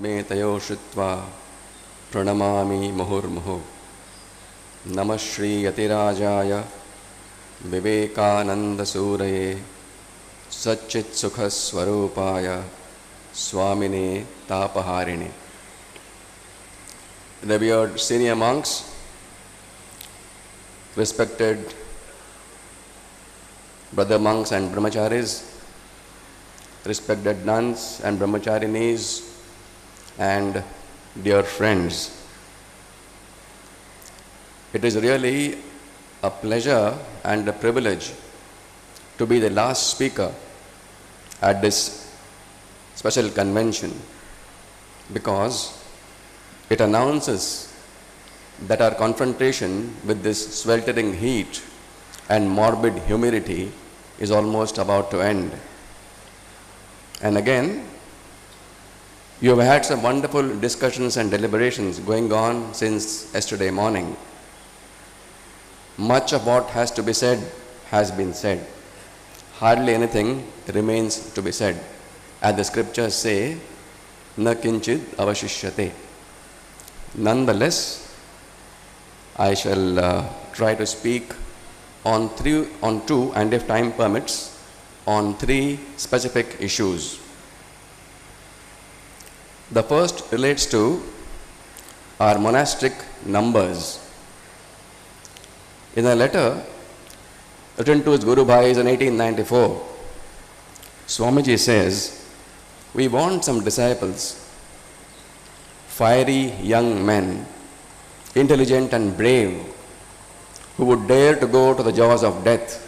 me tayo shritva pranamami muhurmuhu. Namah Shri Yatirajaya Vivekananda Suraye Satchit Sukha Swarupaya Swamine Tapaharine. Revered senior monks, respected brother monks and brahmacharis, respected nuns and brahmacharinis, and dear friends. It is really a pleasure and a privilege to be the last speaker at this special convention, because it announces that our confrontation with this sweltering heat and morbid humidity is almost about to end. And again, you have had some wonderful discussions and deliberations going on since yesterday morning. Much of what has to be said has been said. Hardly anything remains to be said. As the scriptures say, na kinchid avashishyate. Nonetheless, I shall try to speak on two, and if time permits, on three specific issues. The first relates to our monastic numbers. In a letter written to his Guru Bhais in 1894, Swamiji says, we want some disciples, fiery young men, intelligent and brave, who would dare to go to the jaws of death,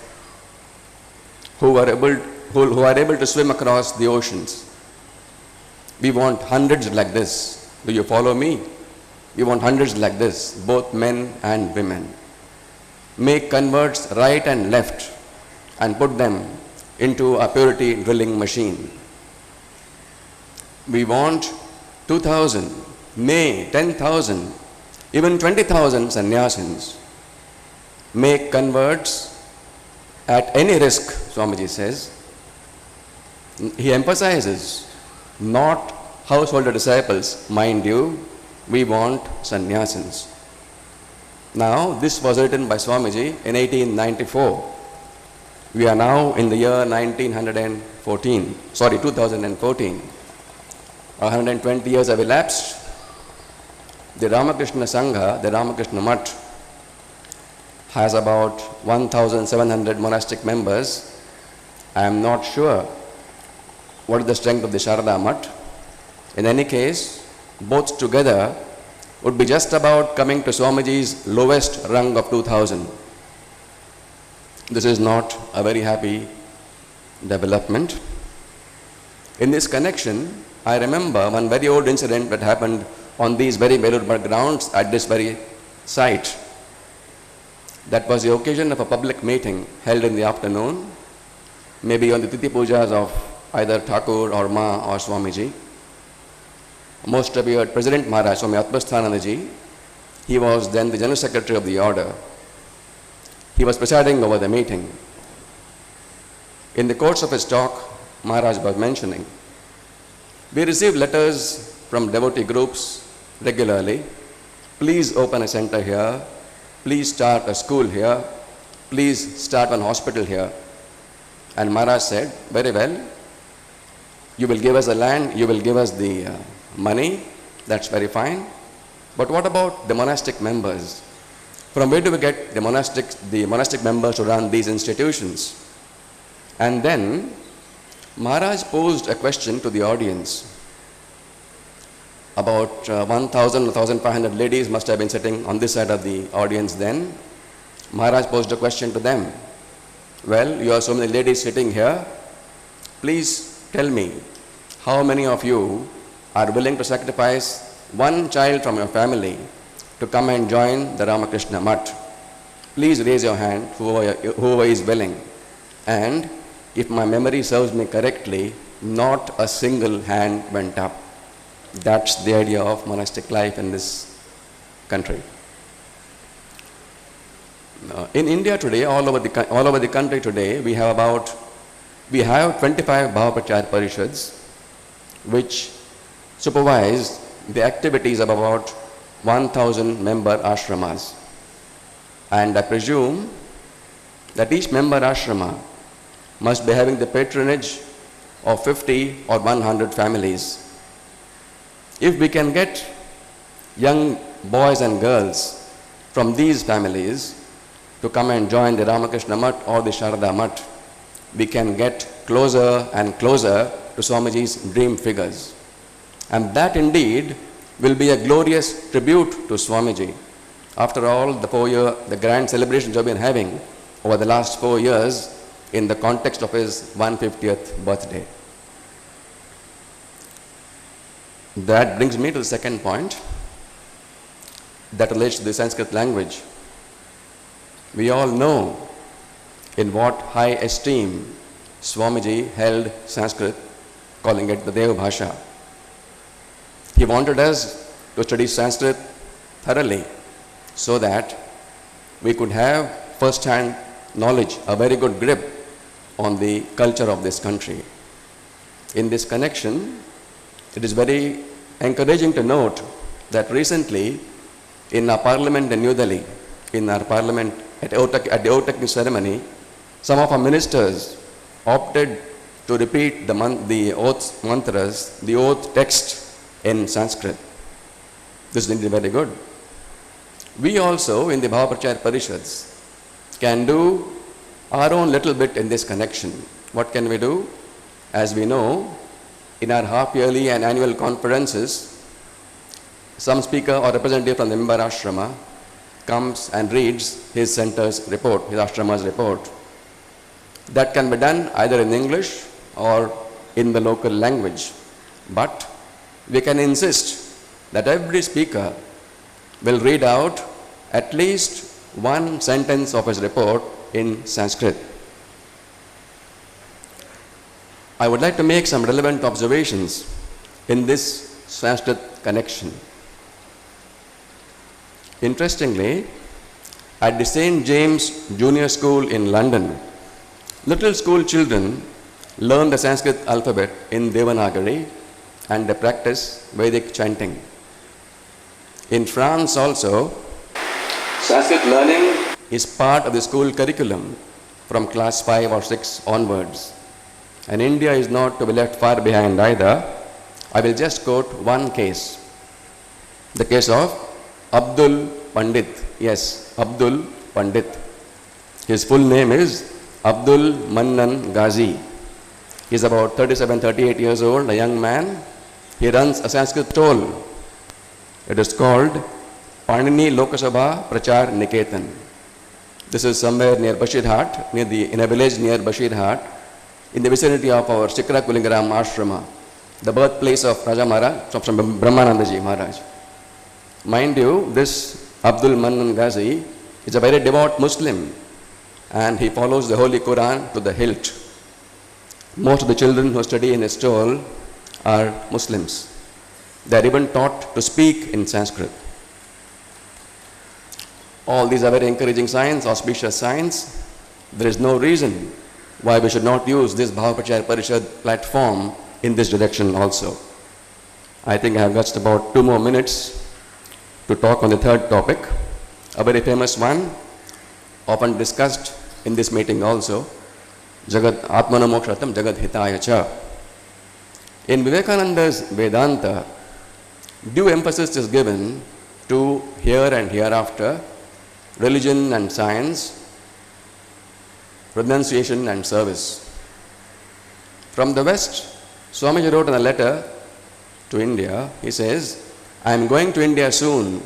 who are able to swim across the oceans. We want hundreds like this. Do you follow me? We want hundreds like this, both men and women. Make converts right and left and put them into a purity drilling machine. We want 2,000, nay 10,000, even 20,000 sannyasins. Make converts at any risk, Swamiji says. He emphasizes, not householder disciples, mind you, we want sannyasins. Now, this was written by Swamiji in 1894. We are now in the year 2014. 120 years have elapsed. The Ramakrishna Sangha, the Ramakrishna Mutt, has about 1,700 monastic members. I am not sure what is the strength of the Sharada Mutt. In any case, both together would be just about coming to Swamiji's lowest rung of 2,000. This is not a very happy development. In this connection, I remember one very old incident that happened on these very Belur grounds at this very site. That was the occasion of a public meeting held in the afternoon, maybe on the Tithi Pujas of either Thakur or Ma or Swamiji. Most of you had President Maharaj, Swami Atmeshwarananda. He was then the General Secretary of the Order. He was presiding over the meeting. In the course of his talk, Maharaj was mentioning, we receive letters from devotee groups regularly. Please open a center here. Please start a school here. Please start one hospital here. And Maharaj said, very well, you will give us the land, you will give us the money, that's very fine. But what about the monastic members? From where do we get the monastic members to run these institutions? And then Maharaj posed a question to the audience. About 1,000 or 1,500 ladies must have been sitting on this side of the audience then. Maharaj posed a question to them. Well, you are so many ladies sitting here. Please tell me, how many of you are willing to sacrifice one child from your family to come and join the Ramakrishna Mutt? Please raise your hand, whoever is willing. And if my memory serves me correctly, not a single hand went up. That's the idea of monastic life in this country. In India today, all over the country today, we have 25 Bhava Prachar Parishads, which supervise the activities of about 1,000 member ashramas. And I presume that each member ashrama must be having the patronage of 50 or 100 families. If we can get young boys and girls from these families to come and join the Ramakrishna Mutt or the Sharada Mutt, we can get closer and closer to Swamiji's dream figures. And that indeed will be a glorious tribute to Swamiji. After all, the grand celebrations we've been having over the last 4 years in the context of his 150th birthday. That brings me to the second point that relates to the Sanskrit language. We all know in what high esteem Swamiji held Sanskrit, calling it the Deva Bhasha. He wanted us to study Sanskrit thoroughly so that we could have first-hand knowledge, a very good grip on the culture of this country. In this connection, it is very encouraging to note that recently in our parliament in New Delhi, in our parliament at the oath taking ceremony, some of our ministers opted to repeat the oath mantras, the oath text in Sanskrit. This is indeed very good. We also in the Bhava Prachar Parishads can do our own little bit in this connection. What can we do? As we know, in our half-yearly and annual conferences, some speaker or representative from the member ashrama comes and reads his center's report, his ashrama's report. That can be done either in English or in the local language. But we can insist that every speaker will read out at least one sentence of his report in Sanskrit. I would like to make some relevant observations in this Sanskrit connection. Interestingly, at the St. James Junior School in London, little school children learn the Sanskrit alphabet in Devanagari and they practice Vedic chanting. In France also, Sanskrit learning is part of the school curriculum from class 5 or 6 onwards. And India is not to be left far behind either. I will just quote one case. The case of Abdul Pandit. Yes, Abdul Pandit. His full name is Abdul Mannan Ghazi. He is about 37-38 years old, a young man. He runs a Sanskrit stall. It is called Panini Lokasabha Prachar Niketan. This is somewhere near Bashirhat, in a village near Bashirhat, in the vicinity of our Shikra Kulingaram Ashrama, the birthplace of Raja Maharaj, from Brahmanandaji Maharaj. Mind you, this Abdul Mannan Ghazi is a very devout Muslim and he follows the Holy Quran to the hilt. Most of the children who study in his stall are Muslims. They are even taught to speak in Sanskrit. All these are very encouraging signs, auspicious signs. There is no reason why we should not use this Bhava Prachar Parishad platform in this direction also. I think I have just about 2 more minutes to talk on the third topic, a very famous one, often discussed in this meeting also, Jagad Atmana Mokshatam Jagad Hitaya Cha. In Vivekananda's Vedanta, due emphasis is given to here and hereafter, religion and science, renunciation and service. From the West, Swamiji wrote in a letter to India, he says, I am going to India soon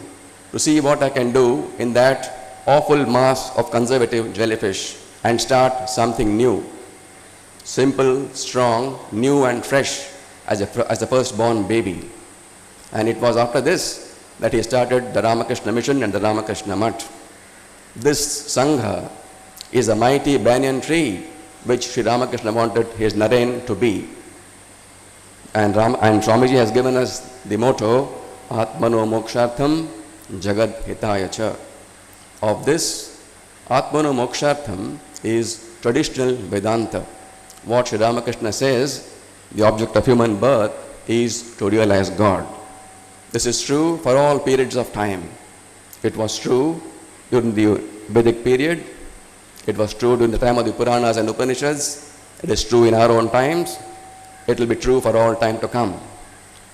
to see what I can do in that awful mass of conservative jellyfish and start something new. Simple, strong, new and fresh as a firstborn baby. And it was after this that he started the Ramakrishna Mission and the Ramakrishna Mutt. This Sangha is a mighty banyan tree which Sri Ramakrishna wanted his Naren to be. And Swamiji has given us the motto, Atmano Mokshartham Jagad Hitaya Cha. Of this, Atmano Mokshartham is traditional Vedanta. What Sri Ramakrishna says, the object of human birth is to realize God. This is true for all periods of time. It was true during the Vedic period. It was true during the time of the Puranas and Upanishads. It is true in our own times. It will be true for all time to come.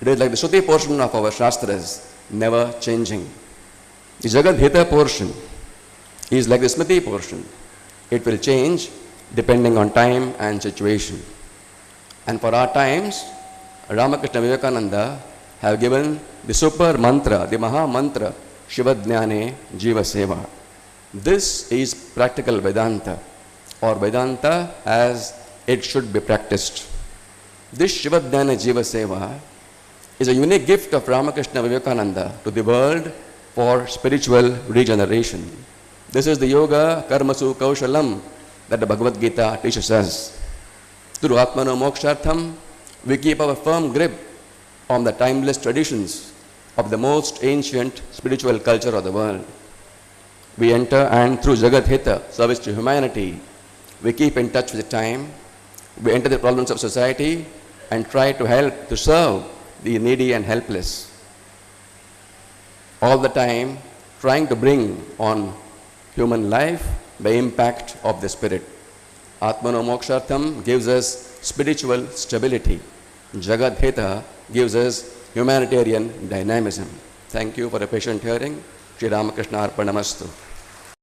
It is like the Shruti portion of our Shastras, never changing. The Jagad Hita portion is like the Smriti portion. It will change depending on time and situation. And for our times, Ramakrishna-Vivekananda have given the super mantra, the Maha mantra, Shiva Jnane Jiva Seva. This is practical Vedanta, or Vedanta as it should be practiced. This Shiva Jnana Jiva Seva is a unique gift of Ramakrishna-Vivekananda to the world for spiritual regeneration. This is the Yoga Karmasu Kaushalam that the Bhagavad Gita teaches us. Through Atmano Mokshartham, we keep our firm grip on the timeless traditions of the most ancient spiritual culture of the world. We enter, and through Jagat Hita, service to humanity, we keep in touch with the time. We enter the problems of society and try to help, to serve the needy and helpless. All the time trying to bring on human life the impact of the spirit. Atmano Mokshartham gives us spiritual stability. Jagat Hita gives us humanitarian dynamism. Thank you for a patient hearing. Shri Ramakrishna Arpanamastu.